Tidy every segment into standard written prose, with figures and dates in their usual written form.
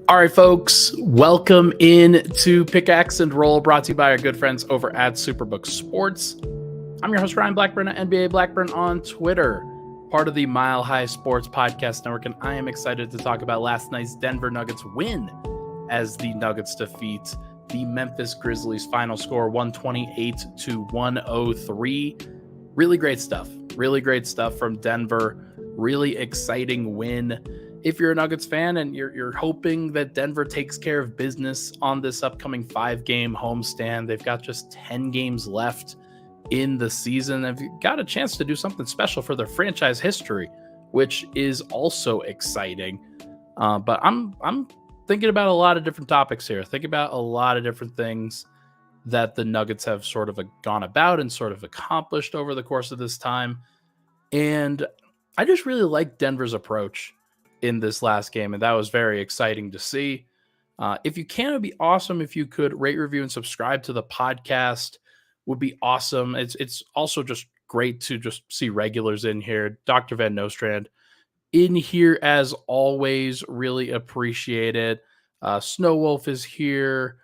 All right, folks, welcome in to Pickaxe and Roll, brought to you by our good friends over at Superbook Sports. I'm your host, Ryan Blackburn at NBA Blackburn on Twitter, part of the Mile High Sports Podcast Network, and I am excited to talk about last night's Denver Nuggets win as the Nuggets defeat the Memphis Grizzlies. Final score 128-103. Really great stuff from Denver. Really exciting win. If you're a Nuggets fan and you're hoping that Denver takes care of business on this upcoming 5-game homestand, they've got just 10 games left in the season. They've got a chance to do something special for their franchise history, which is also exciting. But I'm thinking about a lot of different topics here. Think about a lot of different things that the Nuggets have sort of gone about and sort of accomplished over the course of this time. And I just really like Denver's approach in this last game, and that was very exciting to see. If you can, it'd be awesome if you could rate, review, and subscribe to the podcast. Would be awesome. It's also just great to just see regulars in here. Dr. Van Nostrand in here as always. Really appreciate it. Snow Wolf is here.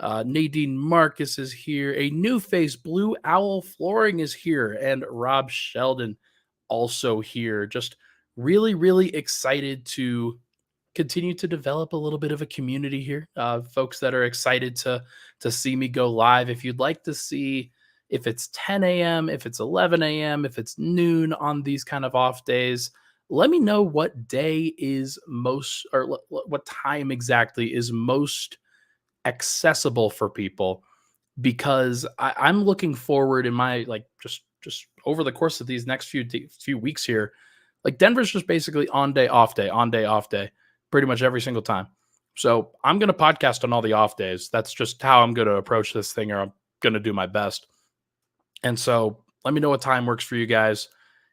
Nadine Marcus is here. A new face, Blue Owl Flooring, is here, and Rob Sheldon also here. Just really excited to continue to develop a little bit of a community here. Folks that are excited to see me go live. If you'd like to see if it's 10 a.m., if it's 11 a.m., if it's noon on these kind of off days, let me know what day is most, or what time exactly is most accessible for people, because I'm looking forward in my, like, just over the course of these next few weeks here. Like, Denver's just basically on day, off day, pretty much every single time. So I'm going to podcast on all the off days. That's just how I'm going to approach this thing, or I'm going to do my best. And so let me know what time works for you guys.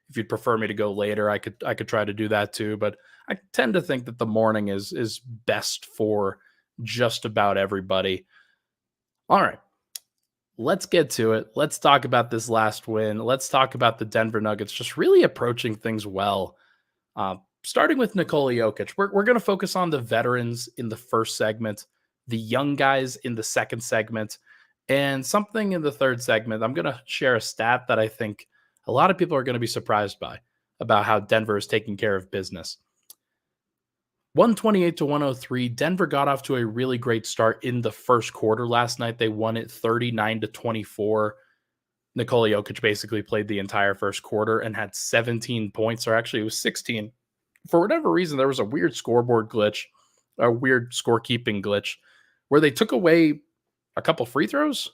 If you'd prefer me to go later, I could try to do that too. But I tend to think that the morning is best for just about everybody. All right. Let's get to it. Let's talk about this last win. Let's talk about the Denver Nuggets just really approaching things well. Starting with Nikola Jokic. We're going to focus on the veterans in the first segment, the young guys in the second segment, and something in the third segment. I'm going to share a stat that I think a lot of people are going to be surprised by, about how Denver is taking care of business. 128-103. Denver got off to a really great start in the first quarter last night. They won it 39-24. Nikola Jokic basically played the entire first quarter and had 17 points, or actually it was 16. For whatever reason, there was a weird scoreboard glitch, a weird scorekeeping glitch, where they took away a couple free throws.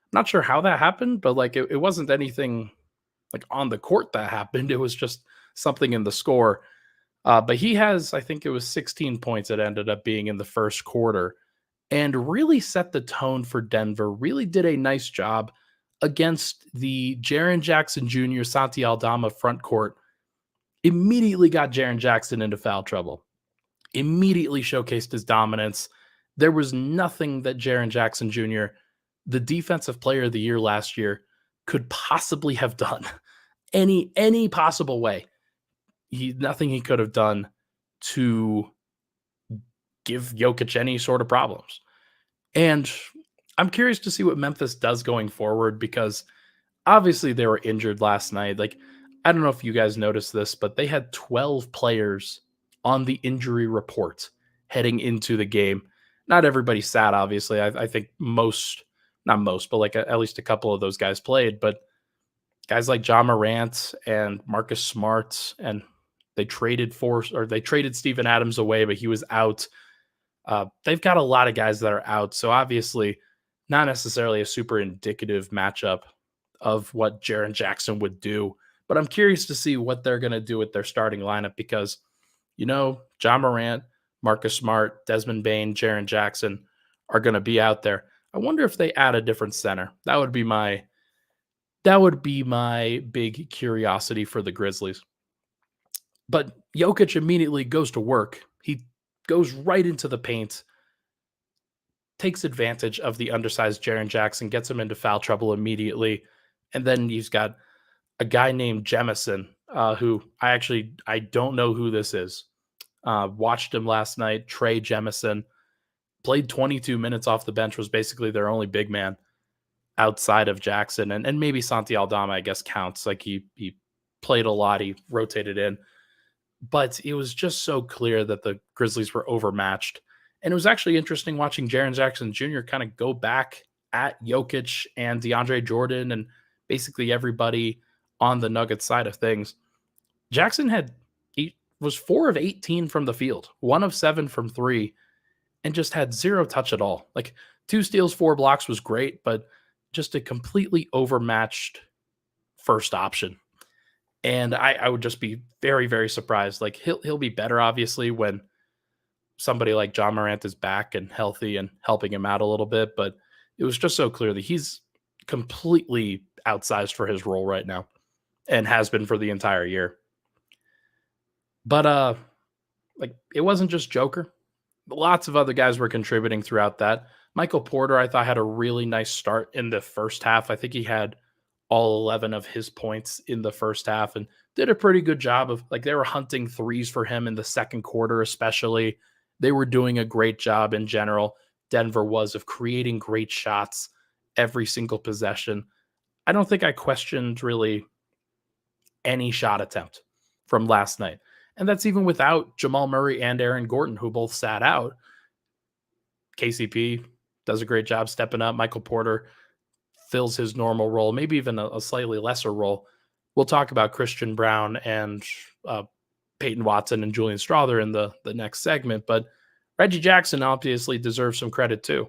I'm not sure how that happened, but like it wasn't anything like on the court that happened. It was just something in the score. But he has, I think it was 16 points it ended up being in the first quarter, and really set the tone for Denver. Really did a nice job against the Jaren Jackson Jr., Santi Aldama front court. Immediately got Jaren Jackson into foul trouble. Immediately showcased his dominance. There was nothing that Jaren Jackson Jr., the defensive player of the year last year, could possibly have done. Any possible way. Nothing he could have done to give Jokic any sort of problems. And I'm curious to see what Memphis does going forward, because obviously they were injured last night. Like, I don't know if you guys noticed this, but they had 12 players on the injury report heading into the game. Not everybody sat, obviously. I think not most, but like at least a couple of those guys played. But guys like Ja Morant and Marcus Smart, and they traded Steven Adams away, but he was out. They've got a lot of guys that are out. So obviously not necessarily a super indicative matchup of what Jaren Jackson would do. But I'm curious to see what they're going to do with their starting lineup, because, Ja Morant, Marcus Smart, Desmond Bane, Jaren Jackson are going to be out there. I wonder if they add a different center. That would be my big curiosity for the Grizzlies. But Jokic immediately goes to work. He goes right into the paint, takes advantage of the undersized Jaren Jackson, gets him into foul trouble immediately. And then he's got a guy named Jemison, who I don't know who this is. Watched him last night, Trey Jemison. played 22 minutes off the bench, was basically their only big man outside of Jackson. And maybe Santi Aldama, I guess, counts. Like he played a lot, he rotated in. But it was just so clear that the Grizzlies were overmatched. And it was actually interesting watching Jaren Jackson Jr. kind of go back at Jokic and DeAndre Jordan and basically everybody on the Nuggets side of things. Jackson he was 4 of 18 from the field, 1 of 7 from 3, and just had 0 touch at all. Like 2 steals, 4 blocks was great, but just a completely overmatched first option. And I would just be very, very surprised. Like he'll be better, obviously, when somebody like John Morant is back and healthy and helping him out a little bit. But it was just so clear that he's completely outsized for his role right now and has been for the entire year. But like it wasn't just Joker. Lots of other guys were contributing throughout that. Michael Porter, I thought, had a really nice start in the first half. I think he had all 11 of his points in the first half and did a pretty good job of, like, they were hunting threes for him in the second quarter, especially. They were doing a great job in general. Denver was, of creating great shots every single possession. I don't think I questioned really any shot attempt from last night. And that's even without Jamal Murray and Aaron Gordon, who both sat out. KCP does a great job stepping up. Michael Porter fills his normal role, maybe even a slightly lesser role. We'll talk about Christian Braun and Peyton Watson and Julian Strawther in the next segment, but Reggie Jackson obviously deserves some credit too.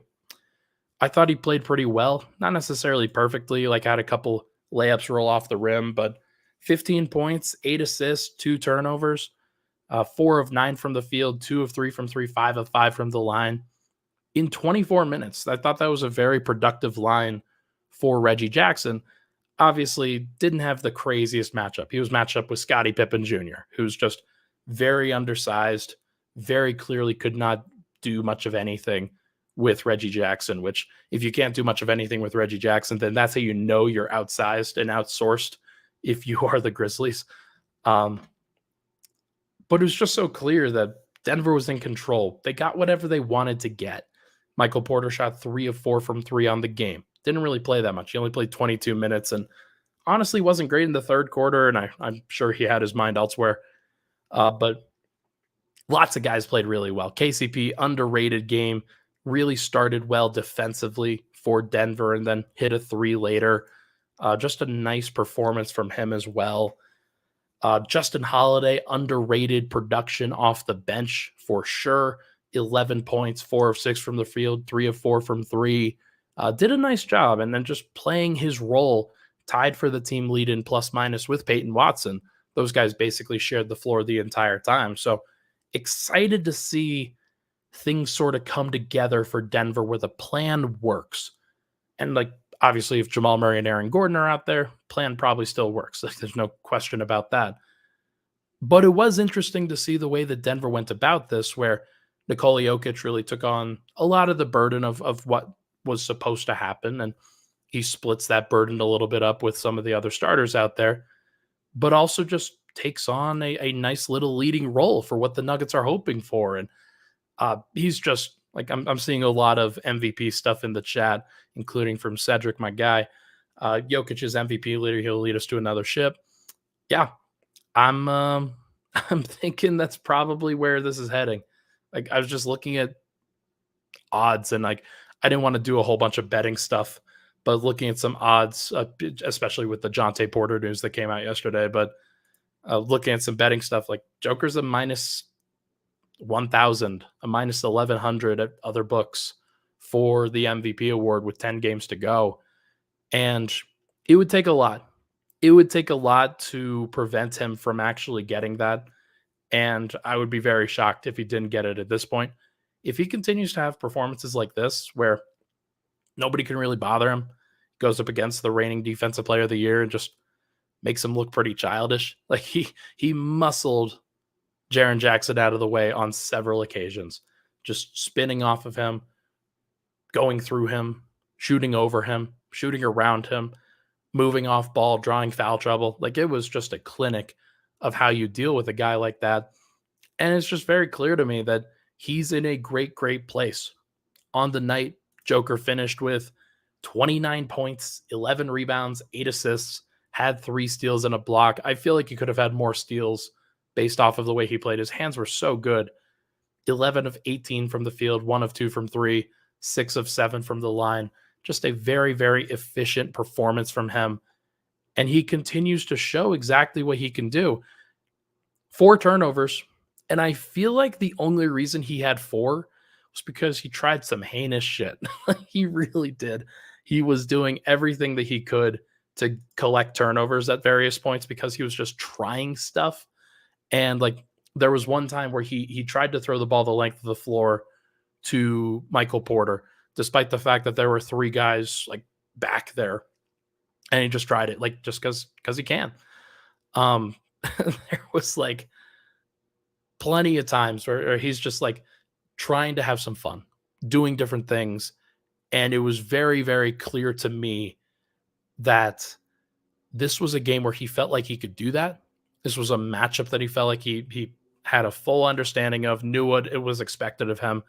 I thought he played pretty well, not necessarily perfectly, like had a couple layups roll off the rim, but 15 points, 8 assists, 2 turnovers, 4 of 9 from the field, 2 of 3 from 3, 5 of 5 from the line in 24 minutes. I thought that was a very productive line for Reggie Jackson. Obviously didn't have the craziest matchup. He was matched up with Scottie Pippen Jr., who's just very undersized, very clearly could not do much of anything with Reggie Jackson, which if you can't do much of anything with Reggie Jackson, then that's how you know you're outsized and outsourced if you are the Grizzlies. But it was just so clear that Denver was in control. They got whatever they wanted to get. Michael Porter shot 3 of 4 from 3 on the game. Didn't really play that much. He only played 22 minutes and honestly wasn't great in the third quarter, and I'm sure he had his mind elsewhere. But lots of guys played really well. KCP, underrated game, really started well defensively for Denver and then hit a 3 later. Just a nice performance from him as well. Justin Holiday, underrated production off the bench for sure. 11 points, 4 of 6 from the field, 3 of 4 from 3. Did a nice job, and then just playing his role, tied for the team lead in plus minus with Peyton Watson. Those guys basically shared the floor the entire time. So excited to see things sort of come together for Denver where the plan works. And like, obviously, if Jamal Murray and Aaron Gordon are out there, plan probably still works. Like, there's no question about that. But it was interesting to see the way that Denver went about this, where Nikola Jokic really took on a lot of the burden of what was supposed to happen. And he splits that burden a little bit up with some of the other starters out there, but also just takes on a nice little leading role for what the Nuggets are hoping for. And he's just like, I'm seeing a lot of MVP stuff in the chat, including from Cedric, my guy. Jokic's MVP leader. He'll lead us to another ship. Yeah, I'm thinking that's probably where this is heading. Like, I was just looking at odds and like, I didn't want to do a whole bunch of betting stuff, but looking at some odds, especially with the Jonte Porter news that came out yesterday, but looking at some betting stuff, like Joker's a minus 1,000, a minus 1,100 at other books for the MVP award with 10 games to go. And it would take a lot. It would take a lot to prevent him from actually getting that. And I would be very shocked if he didn't get it at this point. If he continues to have performances like this, where nobody can really bother him, goes up against the reigning defensive player of the year and just makes him look pretty childish. Like he muscled Jaren Jackson out of the way on several occasions, just spinning off of him, going through him, shooting over him, shooting around him, moving off ball, drawing foul trouble. Like, it was just a clinic of how you deal with a guy like that. And it's just very clear to me that he's in a great, great place. On the night, Joker finished with 29 points, 11 rebounds, 8 assists, had 3 steals and a block. I feel like he could have had more steals based off of the way he played. His hands were so good. 11 of 18 from the field, 1 of 2 from 3, 6 of 7 from the line. Just a very, very efficient performance from him. And he continues to show exactly what he can do. 4 turnovers. And I feel like the only reason he had 4 was because he tried some heinous shit. He really did. He was doing everything that he could to collect turnovers at various points because he was just trying stuff. And like there was one time where he tried to throw the ball the length of the floor to Michael Porter, despite the fact that there were 3 guys like back there. And he just tried it, like just because he can. There was like plenty of times where he's just like trying to have some fun, doing different things. And it was very, very clear to me that this was a game where he felt like he could do that. This was a matchup that he felt like he had a full understanding of, knew what it was expected of him,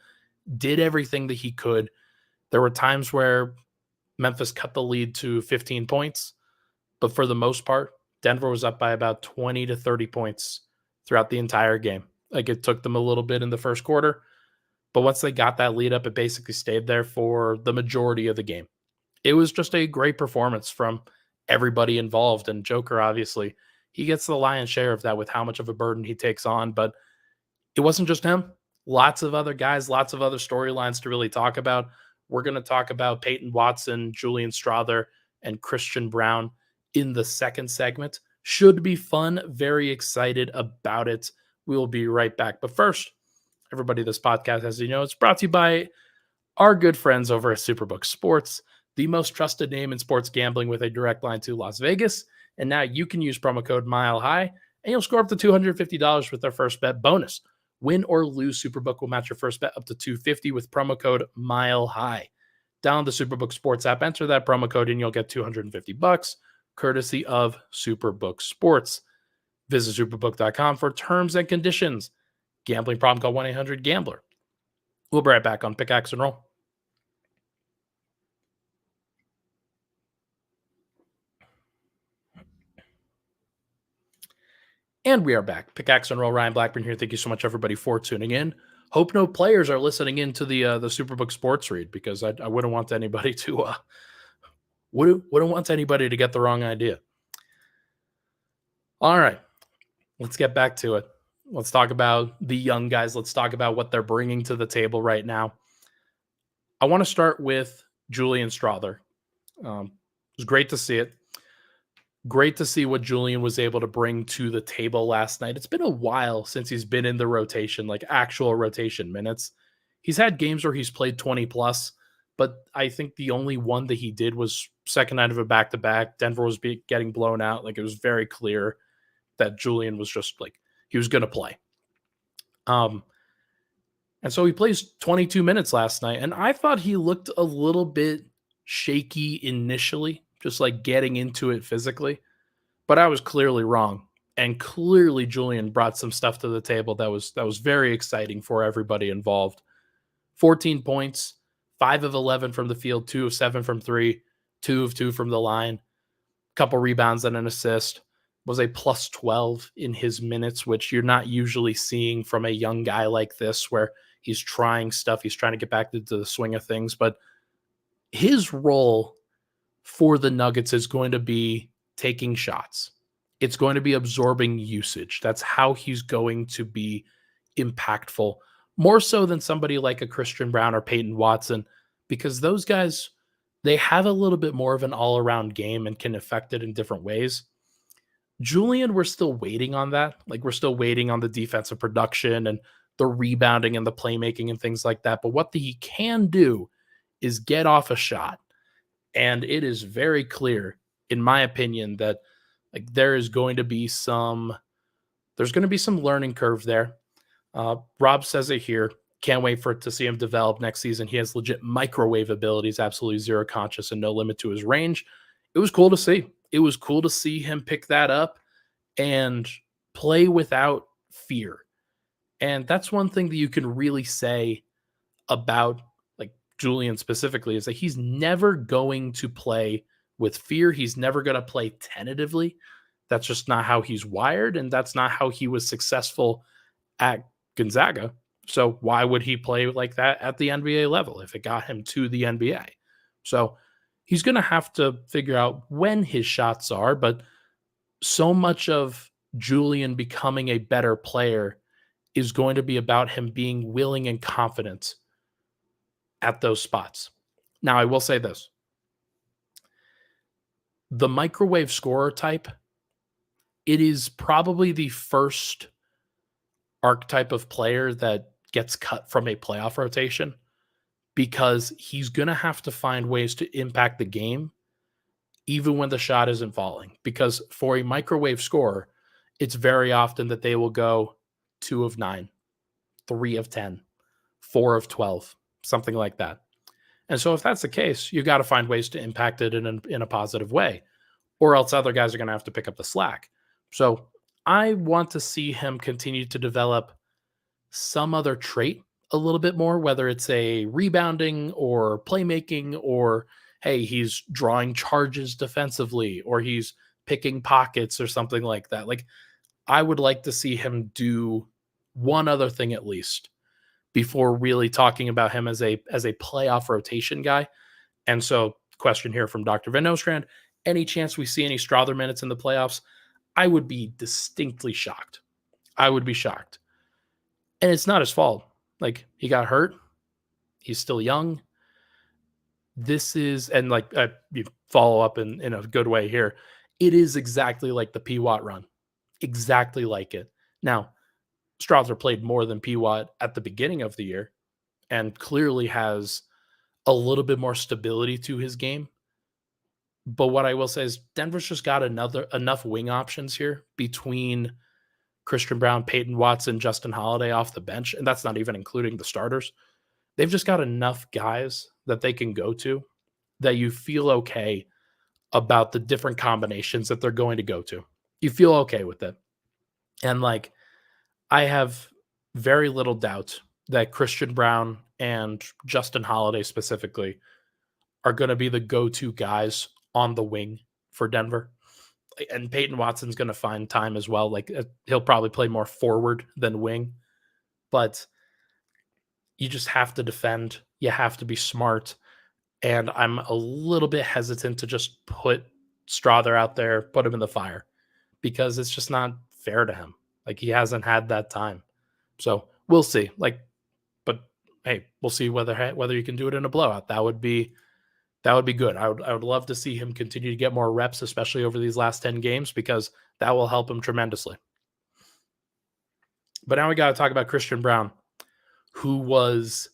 did everything that he could. There were times where Memphis cut the lead to 15 points, but for the most part, Denver was up by about 20 to 30 points throughout the entire game. Like it took them a little bit in the first quarter, but once they got that lead up, it basically stayed there for the majority of the game. It was just a great performance from everybody involved. And Joker, obviously, he gets the lion's share of that with how much of a burden he takes on. But it wasn't just him. Lots of other guys, lots of other storylines to really talk about. We're going to talk about Peyton Watson, Julian Strawther, and Christian Braun in the second segment. Should be fun. Very excited about it. We'll be right back. But first, everybody, this podcast, as you know, it's brought to you by our good friends over at Superbook Sports, the most trusted name in sports gambling with a direct line to Las Vegas. And now you can use promo code MILEHIGH and you'll score up to $250 with their first bet bonus. Win or lose, Superbook will match your first bet up to $250 with promo code MILEHIGh. Download the Superbook Sports app, enter that promo code, and you'll get $250, courtesy of Superbook Sports. Visit superbook.com for terms and conditions. Gambling problem, call 1-800-GAMBLER. We'll be right back on Pickaxe and Roll. And we are back. Pickaxe and Roll, Ryan Blackburn here. Thank you so much, everybody, for tuning in. Hope no players are listening into the Superbook Sports read, because I wouldn't want anybody to wouldn't want anybody to get the wrong idea. All right, let's get back to it. Let's talk about the young guys. Let's talk about what they're bringing to the table right now. I want to start with Julian Strawther. It was great to see it. Great to see what Julian was able to bring to the table last night. It's been a while since he's been in the rotation, like actual rotation minutes. He's had games where he's played 20 plus, but I think the only one that he did was second night of a back-to-back. Denver was getting blown out. Like it was very clear that Julian was just like, he was going to play. And so he plays 22 minutes last night, and I thought he looked a little bit shaky initially, just like getting into it physically, but I was clearly wrong. And clearly Julian brought some stuff to the table that was very exciting for everybody involved. 14 points, 5 of 11 from the field, 2 of 7 from 3, 2 of 2 from the line, couple rebounds and an assist. Was a plus 12 in his minutes, which you're not usually seeing from a young guy like this, where he's trying stuff. He's trying to get back into the swing of things, but his role for the Nuggets is going to be taking shots. It's going to be absorbing usage. That's how he's going to be impactful, more so than somebody like a Christian Braun or Peyton Watson, because those guys, they have a little bit more of an all-around game and can affect it in different ways. Julian, we're still waiting on that. Like we're still waiting on the defensive production and the rebounding and the playmaking and things like that. But what he can do is get off a shot. And it is very clear, in my opinion, that like there's going to be some learning curve there. Rob says it here. Can't wait to see him develop next season. He has legit microwave abilities, absolutely zero conscious and no limit to his range. It was cool to see. It was cool to see him pick that up and play without fear. And that's one thing that you can really say about like Julian specifically is that he's never going to play with fear. He's never going to play tentatively. That's just not how he's wired, and that's not how he was successful at Gonzaga. So why would he play like that at the NBA level if it got him to the NBA? So he's going to have to figure out when his shots are, but so much of Julian becoming a better player is going to be about him being willing and confident at those spots. Now, I will say this. The microwave scorer type, it is probably the first archetype of player that gets cut from a playoff rotation because he's going to have to find ways to impact the game even when the shot isn't falling. Because for a microwave scorer, it's very often that they will go 2 of 9, 3 of 10, 4 of 12, something like that. And so if that's the case, you got to find ways to impact it in a positive way, or else other guys are going to have to pick up the slack. So I want to see him continue to develop some other trait a little bit more, whether it's a rebounding or playmaking, or hey, he's drawing charges defensively, or he's picking pockets or something like that. Like, I would like to see him do one other thing at least before really talking about him as a playoff rotation guy. And so, question here from Dr. Van Nostrand: any chance we see any Strother minutes in the playoffs? I would be distinctly shocked. I would be shocked. And it's not his fault. Like, he got hurt. He's still young. This is, and like, you follow up in a good way here. It is exactly like the P. Watt run. Exactly like it. Now, Strother played more than P. Watt at the beginning of the year and clearly has a little bit more stability to his game. But what I will say is Denver's just got enough wing options here between Christian Braun, Peyton Watson, Justin Holiday off the bench, and that's not even including the starters. They've just got enough guys that they can go to that you feel okay about the different combinations that they're going to go to. You feel okay with it. And like, I have very little doubt that Christian Braun and Justin Holiday specifically are going to be the go-to guys on the wing for Denver. And Peyton Watson's going to find time as well. Like, he'll probably play more forward than wing, but you just have to defend. You have to be smart. And I'm a little bit hesitant to just put Strother out there, put him in the fire, because it's just not fair to him. Like, he hasn't had that time. So we'll see. Like, but hey, we'll see whether you can do it in a blowout. That would be good. I would love to see him continue to get more reps, especially over these last 10 games, because that will help him tremendously. But now we got to talk about Christian Braun, who was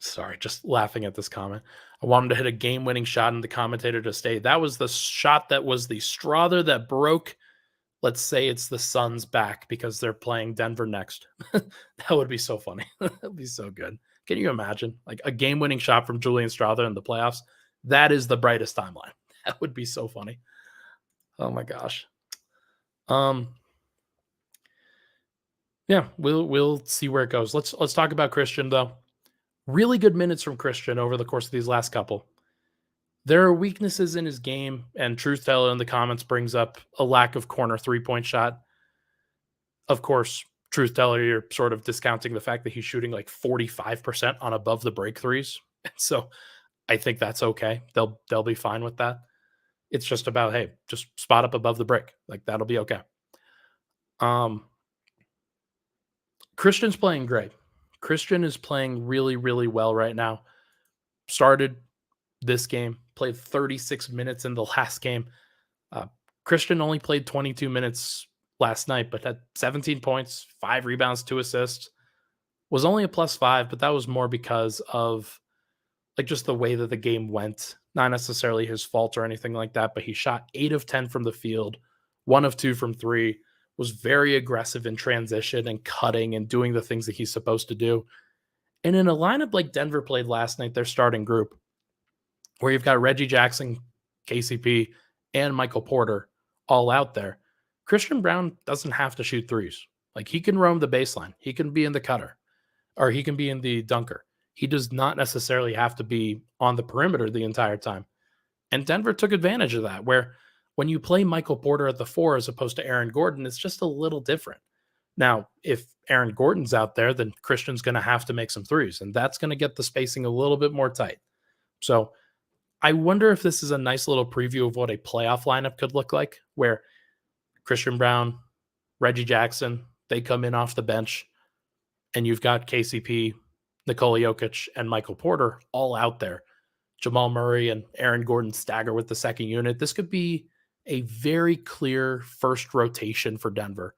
sorry, just laughing at this comment. I want him to hit a game-winning shot, and the commentator to stay. That was the shot that was the Strother that broke. Let's say it's the Suns' back because they're playing Denver next. That would be so funny. That would be so good. Can you imagine? Like, a game-winning shot from Julian Strother in the playoffs? That is the brightest timeline. That would be so funny. Oh my gosh. Yeah, we'll see where it goes. Let's talk about Christian though. Really good minutes from Christian over the course of these last couple. There are weaknesses in his game, and Truth Teller in the comments brings up a lack of corner three-point shot. Of course, Truth Teller, you're sort of discounting the fact that he's shooting like 45% on above the break threes. So I think that's okay. They'll be fine with that. It's just about, hey, just spot up above the break. Like, that'll be okay. Christian's playing great. Christian is playing really, really well right now. Started this game, played 36 minutes in the last game. Christian only played 22 minutes last night, but had 17 points, 5 rebounds, 2 assists. Was only a +5, but that was more because of like just the way that the game went. Not necessarily his fault or anything like that, but he shot 8 of 10 from the field, 1 of 2 from 3, was very aggressive in transition and cutting and doing the things that he's supposed to do. And in a lineup like Denver played last night, their starting group, where you've got Reggie Jackson, KCP, and Michael Porter all out there, Christian Braun doesn't have to shoot threes. Like, he can roam the baseline. He can be in the cutter. or he can be in the dunker. He does not necessarily have to be on the perimeter the entire time. And Denver took advantage of that, where when you play Michael Porter at the 4 as opposed to Aaron Gordon, it's just a little different. Now, if Aaron Gordon's out there, then Christian's going to have to make some threes, and that's going to get the spacing a little bit more tight. So I wonder if this is a nice little preview of what a playoff lineup could look like, where Christian Braun, Reggie Jackson, they come in off the bench, and you've got KCP, Nikola Jokic, and Michael Porter all out there. Jamal Murray and Aaron Gordon stagger with the second unit. This could be a very clear first rotation for Denver.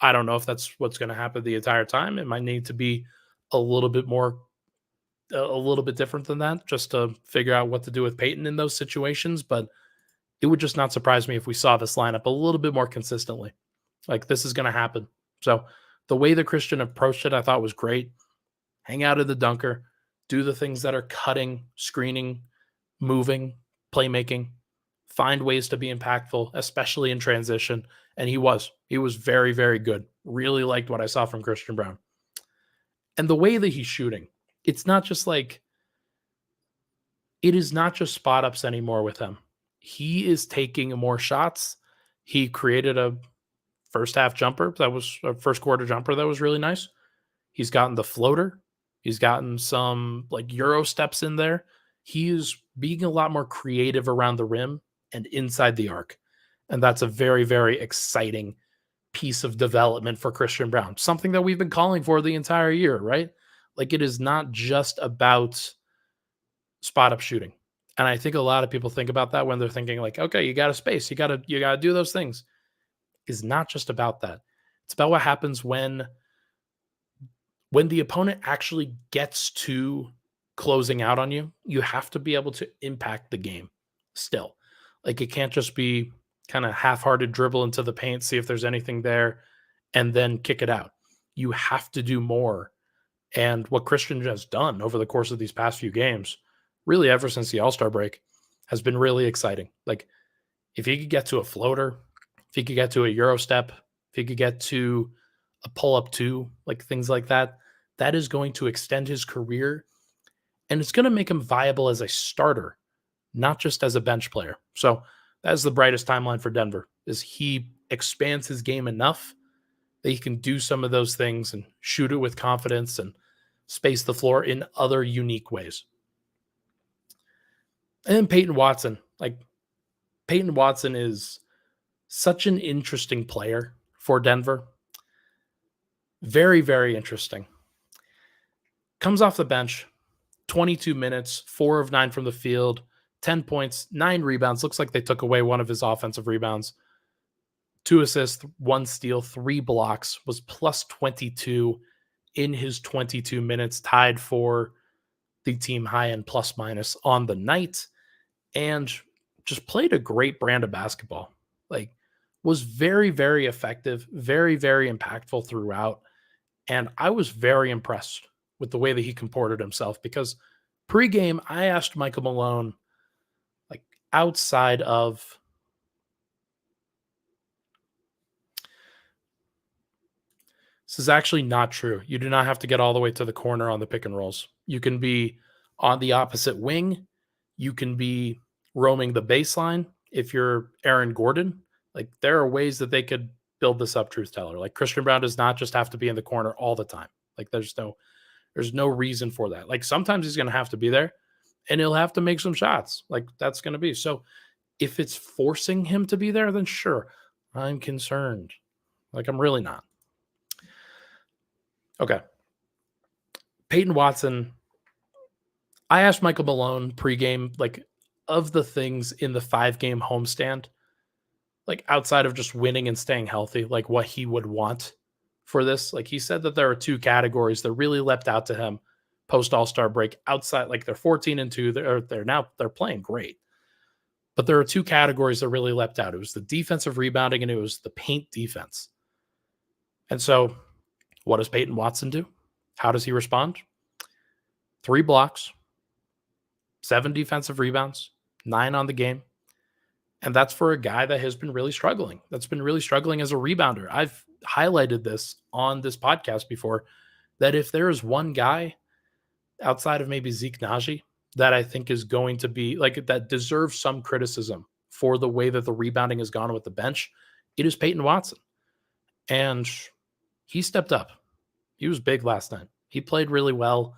I don't know if that's what's going to happen the entire time. It might need to be a little bit more, a little bit different than that, just to figure out what to do with Peyton in those situations. But it would just not surprise me if we saw this lineup a little bit more consistently. Like, this is going to happen. So the way that Christian approached it, I thought was great. Hang out at the dunker, do the things that are cutting, screening, moving, playmaking, find ways to be impactful, especially in transition. And he was very, very good. Really liked what I saw from Christian Braun. And the way that he's shooting, it's not just like, it is not just spot ups anymore with him. He is taking more shots. He created a first half jumper that was a first quarter jumper that was really nice. He's gotten the floater. He's gotten some like Euro steps in there. He is being a lot more creative around the rim and inside the arc. And that's a very, very exciting piece of development for Christian Braun. Something that we've been calling for the entire year, right? Like, it is not just about spot up shooting. And I think a lot of people think about that when they're thinking like, okay, you got to space, you got to do those things. It's not just about that. It's about what happens when the opponent actually gets to closing out on you. You have to be able to impact the game still. Like, it can't just be kind of half-hearted dribble into the paint, see if there's anything there, and then kick it out. You have to do more. And what Christian has done over the course of these past few games, really ever since the All-Star break, has been really exciting. Like, if he could get to a floater, if he could get to a Euro step, if he could get to a pull-up two, like things like that, that is going to extend his career, and it's going to make him viable as a starter, not just as a bench player. So that's the brightest timeline for Denver, is he expands his game enough that he can do some of those things and shoot it with confidence and space the floor in other unique ways. And then Peyton Watson. Like, Peyton Watson is such an interesting player for Denver. Very, very interesting. Comes off the bench, 22 minutes, 4 of 9 from the field, 10 points, 9 rebounds. Looks like they took away one of his offensive rebounds. 2 assists, 1 steal, 3 blocks, was plus 22 in his 22 minutes, tied for the team high in plus minus on the night, and just played a great brand of basketball. Like, was very, very effective, very, very impactful throughout. And I was very impressed with the way that he comported himself, because pregame, I asked Michael Malone, like, outside of this is actually not true. You do not have to get all the way to the corner on the pick and rolls. You can be on the opposite wing. You can be roaming the baseline. If you're Aaron Gordon, like, there are ways that they could build this up, truth teller. Like, Christian Braun does not just have to be in the corner all the time. Like, there's no reason for that. Like, sometimes he's going to have to be there and he'll have to make some shots. Like, that's going to be. So if it's forcing him to be there, then sure, I'm concerned. Like, I'm really not. Okay. Peyton Watson. I asked Michael Malone pregame, like, of the things in the 5-game homestand, like, outside of just winning and staying healthy, like, what he would want for this. Like, he said that there are 2 categories that really leapt out to him post All-Star break. Outside, like, they're 14-2. They're playing great. But there are 2 categories that really leapt out. It was the defensive rebounding and it was the paint defense. And so what does Peyton Watson do? How does he respond? 3 blocks, 7 defensive rebounds, 9 on the game. And that's for a guy that has been really struggling. That's been really struggling as a rebounder. I've highlighted this on this podcast before. that if there is one guy outside of maybe Zeke Naji that I think is going to be like that deserves some criticism for the way that the rebounding has gone with the bench, it is Peyton Watson. And he stepped up. He was big last night. He played really well.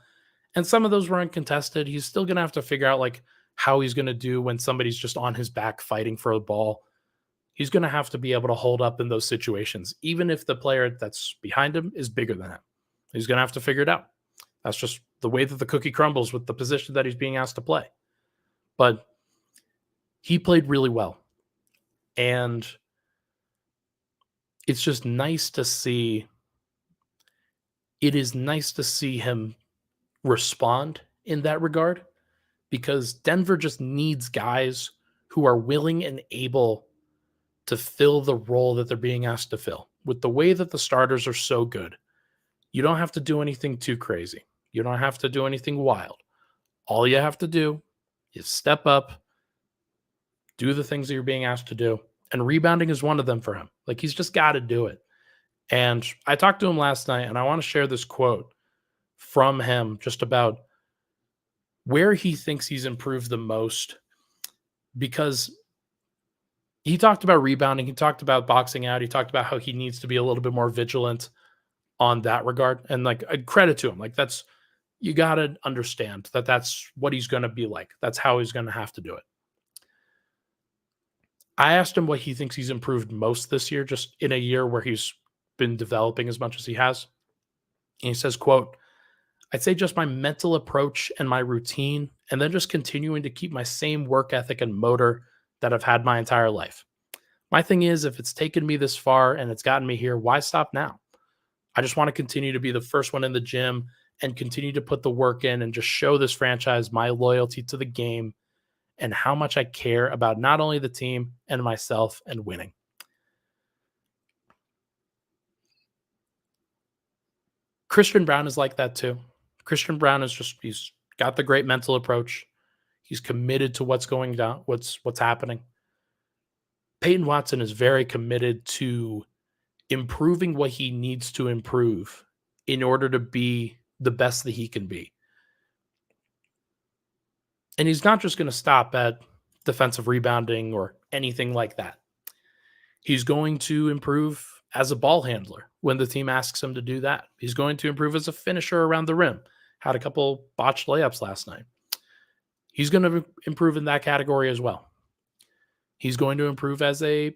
And some of those were uncontested. He's still going to have to figure out like how he's going to do when somebody's just on his back fighting for the ball. He's going to have to be able to hold up in those situations, even if the player that's behind him is bigger than him. He's going to have to figure it out. That's just the way that the cookie crumbles with the position that he's being asked to play. But he played really well. And it's just nice to see. It is nice to see him respond in that regard because Denver just needs guys who are willing and able to fill the role that they're being asked to fill. With the way that the starters are so good, you don't have to do anything too crazy. You don't have to do anything wild. All you have to do is step up, do the things that you're being asked to do, and rebounding is one of them for him. Like, he's just got to do it. And I talked to him last night, and I want to share this quote from him just about where he thinks he's improved the most, because he talked about rebounding. He talked about boxing out. He talked about how he needs to be a little bit more vigilant on that regard. And like, I credit to him. Like, that's, you got to understand that that's what he's going to be like. That's how he's going to have to do it. I asked him what he thinks he's improved most this year, just in a year where he's been developing as much as he has. And he says, quote, "I'd say just my mental approach and my routine, and then just continuing to keep my same work ethic and motor that I've had my entire life. My thing is, if it's taken me this far and it's gotten me here, why stop now? I just want to continue to be the first one in the gym and continue to put the work in and just show this franchise my loyalty to the game and how much I care about not only the team and myself and winning." Christian Braun is like that too. Christian Braun is just, he's got the great mental approach. He's committed to what's going down, what's happening. Peyton Watson is very committed to improving what he needs to improve in order to be the best that he can be. And he's not just going to stop at defensive rebounding or anything like that. He's going to improve as a ball handler when the team asks him to do that. He's going to improve as a finisher around the rim. Had a couple botched layups last night. He's going to improve in that category as well. He's going to improve as a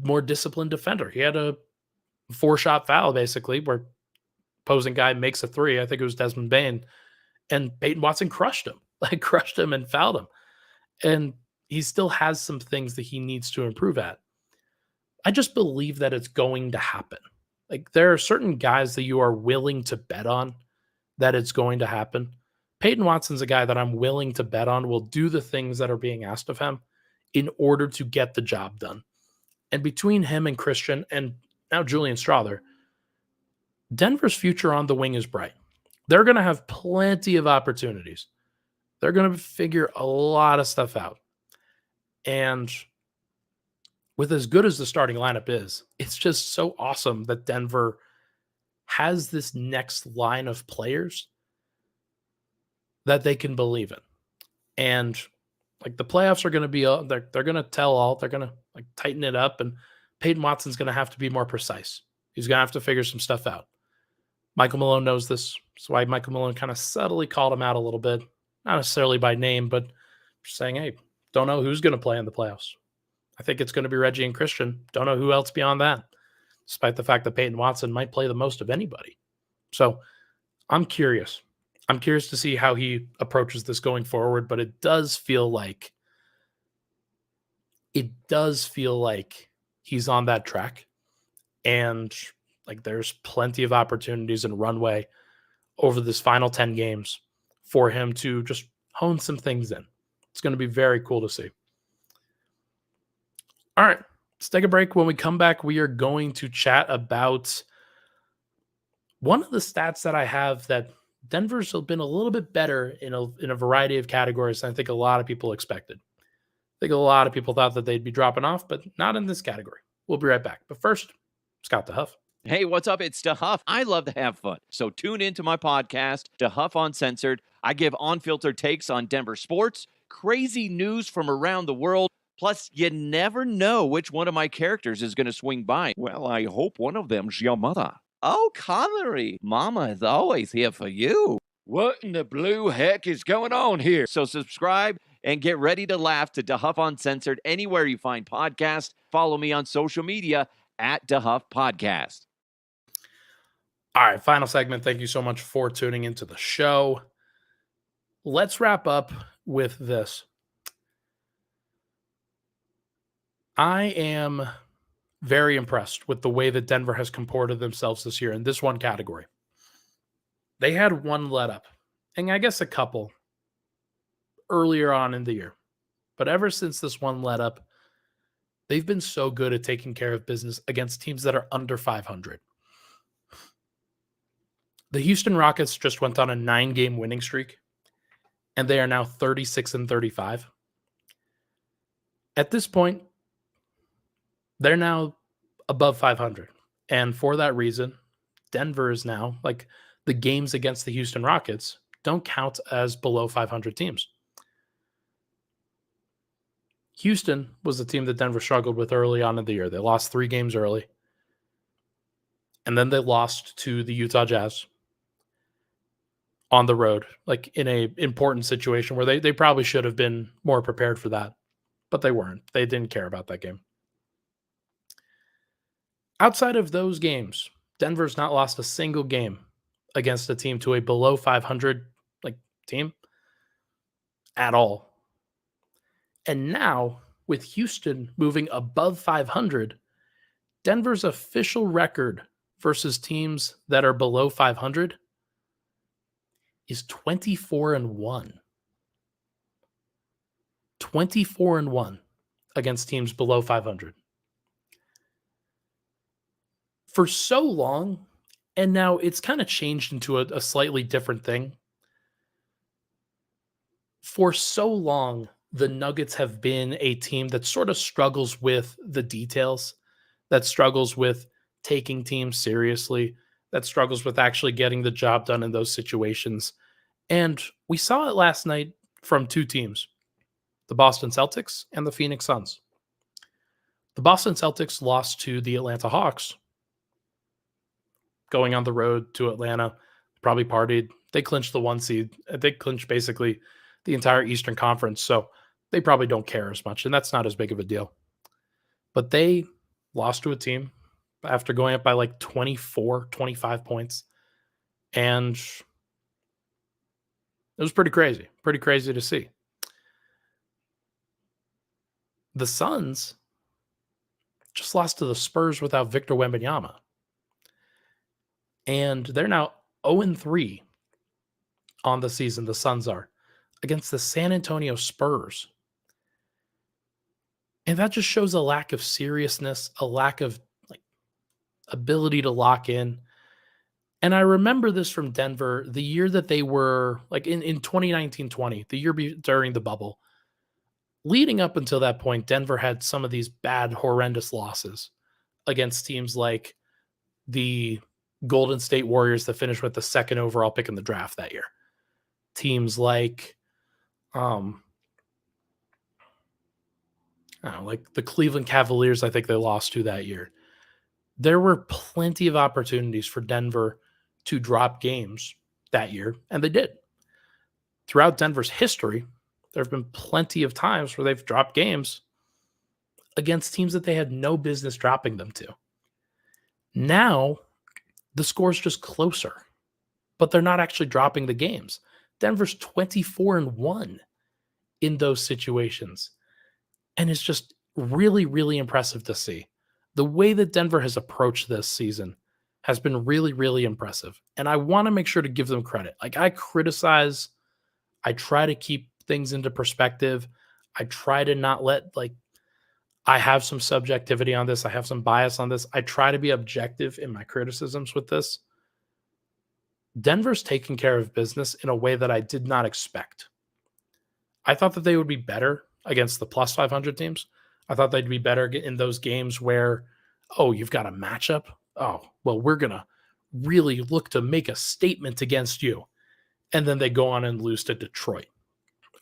more disciplined defender. He had a 4-shot foul, basically, where opposing guy makes a three. I think it was Desmond Bane. And Peyton Watson crushed him, crushed him and fouled him. And he still has some things that he needs to improve at. I just believe that it's going to happen. Like, there are certain guys that you are willing to bet on that it's going to happen. Peyton Watson's a guy that I'm willing to bet on will do the things that are being asked of him in order to get the job done. And between him and Christian and now Julian Strawther, Denver's future on the wing is bright. They're going to have plenty of opportunities. They're going to figure a lot of stuff out. And with as good as the starting lineup is, it's just so awesome that Denver has this next line of players that they can believe in. And like, the playoffs are going to be, they're going to tell all, they're going to like tighten it up, and Peyton Watson's going to have to be more precise. He's going to have to figure some stuff out. Michael Malone knows this. That's why Michael Malone kind of subtly called him out a little bit. Not necessarily by name, but just saying, hey, don't know who's going to play in the playoffs. I think it's going to be Reggie and Christian. Don't know who else beyond that, despite the fact that Peyton Watson might play the most of anybody. So I'm curious. I'm curious to see how he approaches this going forward, but it does feel like he's on that track. And like, there's plenty of opportunities and runway over this final 10 games for him to just hone some things in. It's going to be very cool to see. All right, let's take a break. When we come back, we are going to chat about one of the stats that I have that Denver's been a little bit better in a variety of categories than I think a lot of people expected. I think a lot of people thought that they'd be dropping off, but not in this category. We'll be right back. But first, Scott the Huff. Hey, what's up? It's DeHuff. I love to have fun. So tune into my podcast, DeHuff Uncensored. I give unfiltered takes on Denver sports, crazy news from around the world. Plus, you never know which one of my characters is going to swing by. Well, I hope one of them's your mother. Oh, Connery, Mama is always here for you. What in the blue heck is going on here? So subscribe and get ready to laugh to DeHuff Uncensored anywhere you find podcasts. Follow me on social media at DeHuff Podcast. All right, final segment. Thank you so much for tuning into the show. Let's wrap up with this. I am very impressed with the way that Denver has comported themselves this year in this one category. They had one let up, and I guess a couple earlier on in the year. But ever since this one let up, they've been so good at taking care of business against teams that are under 500. The Houston Rockets just went on a 9-game winning streak, and they are now 36-35. At this point, they're now above 500. And for that reason, Denver is now, like, the games against the Houston Rockets don't count as below 500 teams. Houston was the team that Denver struggled with early on in the year. They lost 3 games early. And then they lost to the Utah Jazz on the road, like in a important situation where they probably should have been more prepared for that, but they weren't. They didn't care about that game. Outside of those games, Denver's not lost a single game against a team to a below 500 team at all. And now with Houston moving above 500, Denver's official record versus teams that are below 500 is 24-1. 24-1 against teams below 500. For so long, and now it's kind of changed into a slightly different thing. For so long, the Nuggets have been a team that sort of struggles with the details, that struggles with taking teams seriously, that struggles with actually getting the job done in those situations. And we saw it last night from 2 teams, the Boston Celtics and the Phoenix Suns. The Boston Celtics lost to the Atlanta Hawks, going on the road to Atlanta, probably partied. They clinched the 1 seed. They clinched basically the entire Eastern Conference, so they probably don't care as much, and that's not as big of a deal. But they lost to a team after going up by like 24, 25 points, and it was pretty crazy to see. The Suns just lost to the Spurs without Victor Wembanyama, and they're now 0-3 on the season, the Suns are, against the San Antonio Spurs. And that just shows a lack of seriousness, a lack of ability to lock in. And I remember this from Denver, the year that they were in 2019-20, the year during the bubble. Leading up until that point, Denver had some of these bad, horrendous losses against teams like the Golden State Warriors that finished with the 2nd overall pick in the draft that year. Teams like the Cleveland Cavaliers, I think they lost to that year. There were plenty of opportunities for Denver to drop games that year, and they did. Throughout Denver's history, there have been plenty of times where they've dropped games against teams that they had no business dropping them to. Now, the score's just closer, but they're not actually dropping the games. Denver's 24-1 in those situations. And it's just really, really impressive to see. The way that Denver has approached this season has been really, really impressive. And I want to make sure to give them credit. I criticize, I try to keep things into perspective. I try to not let, I have some subjectivity on this. I have some bias on this. I try to be objective in my criticisms with this. Denver's taking care of business in a way that I did not expect. I thought that they would be better against the plus 500 teams. I thought they'd be better in those games where, you've got a matchup oh, well, we're going to really look to make a statement against you. And then they go on and lose to Detroit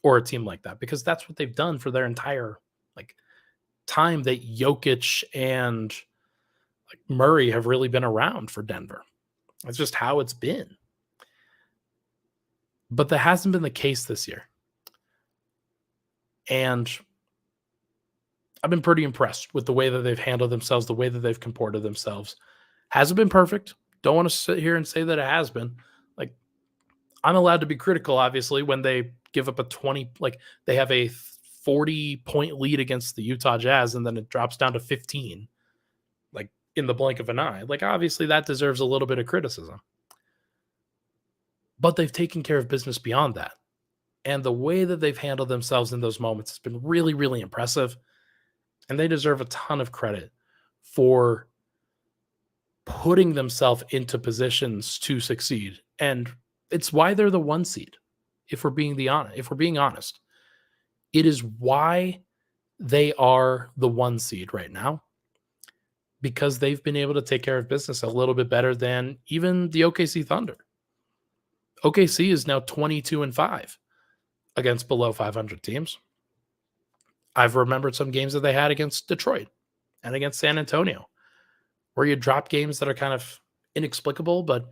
or a team like that, because that's what they've done for their entire like time that Jokic and Murray have really been around for Denver. That's just how it's been. But that hasn't been the case this year. And I've been pretty impressed with the way that they've handled themselves, the way that they've comported themselves. Hasn't been perfect. Don't want to sit here and say that it has been. Like, I'm allowed to be critical, obviously, when they give up a 20, like they have a 40-point lead against the Utah Jazz, and then it drops down to 15, like in the blink of an eye. Like, obviously, that deserves a little bit of criticism. But they've taken care of business beyond that. And the way that they've handled themselves in those moments has been really, really impressive. And they deserve a ton of credit for putting themselves into positions to succeed. And it's why they're the 1 seed. If we're being honest, it is why they are the 1 seed right now, because they've been able to take care of business a little bit better than even the OKC Thunder. OKC is now 22-5 against below 500 teams. I've remembered some games that they had against Detroit and against San Antonio, where you drop games that are kind of inexplicable, but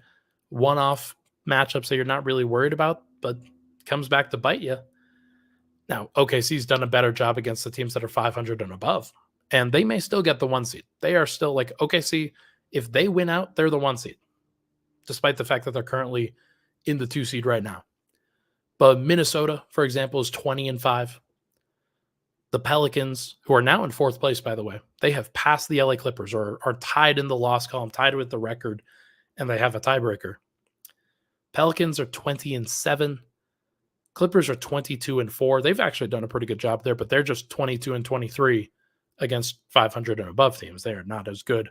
one-off matchups that you're not really worried about, but comes back to bite you. Now, OKC's done a better job against the teams that are 500 and above, and they may still get the 1 seed. They are still like OKC. If they win out, they're the 1 seed, despite the fact that they're currently in the 2 seed right now. But Minnesota, for example, is 20-5. The Pelicans, who are now in 4th place, by the way, they have passed the LA Clippers, or are tied in the loss column, tied with the record, and they have a tiebreaker. Pelicans are 20-7. Clippers are 22-4. They've actually done a pretty good job there, but they're just 22-23 against 500 and above teams. They are not as good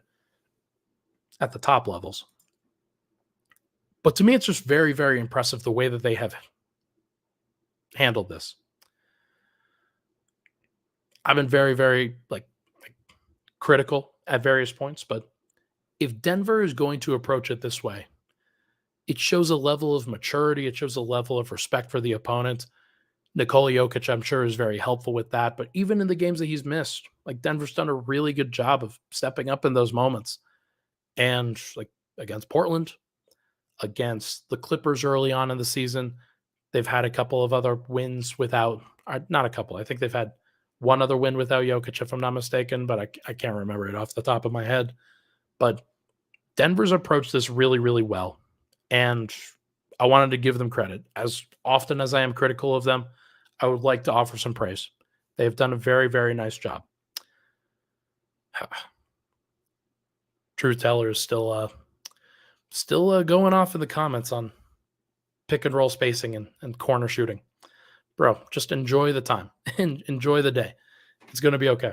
at the top levels. But to me, it's just very, very impressive the way that they have handled this. I've been very, very critical at various points, but if Denver is going to approach it this way, it shows a level of maturity. It shows a level of respect for the opponent. Nikola Jokic, I'm sure, is very helpful with that. But even in the games that he's missed, like, Denver's done a really good job of stepping up in those moments. And like against Portland, against the Clippers early on in the season, they've had a couple of other wins without, not a couple. I think they've had one other win without Jokic, if I'm not mistaken, but I can't remember it off the top of my head. But Denver's approached this really, really well. And I wanted to give them credit. As often as I am critical of them, I would like to offer some praise. They have done a very, very nice job. Truth Teller is still going off in the comments on pick and roll spacing and corner shooting. Bro, just enjoy the time and enjoy the day. It's going to be okay.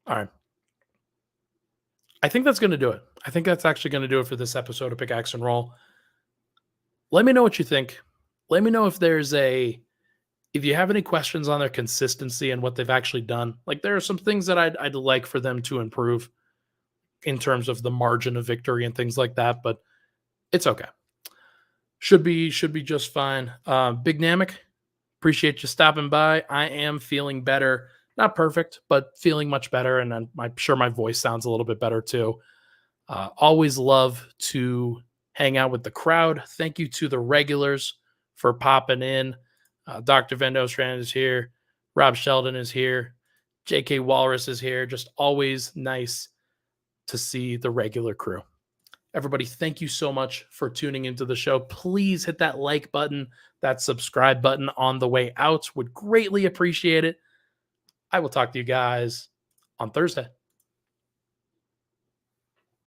All right. I think that's going to do it. I think that's actually going to do it for this episode of Pickaxe and Roll. Let me know what you think. Let me know if you have any questions on their consistency and what they've actually done. Like, there are some things that I'd like for them to improve in terms of the margin of victory and things like that, but it's okay. Should be just fine. Big Namek, appreciate you stopping by. I am feeling better. Not perfect, but feeling much better, and I'm sure my voice sounds a little bit better too. Always love to hang out with the crowd. Thank you to the regulars for popping in. Dr. Vendostran is here. Rob Sheldon is here. JK Walrus is here. Just always nice to see the regular crew. Everybody, thank you so much for tuning into the show. Please hit that like button, that subscribe button on the way out. Would greatly appreciate it. I will talk to you guys on Thursday.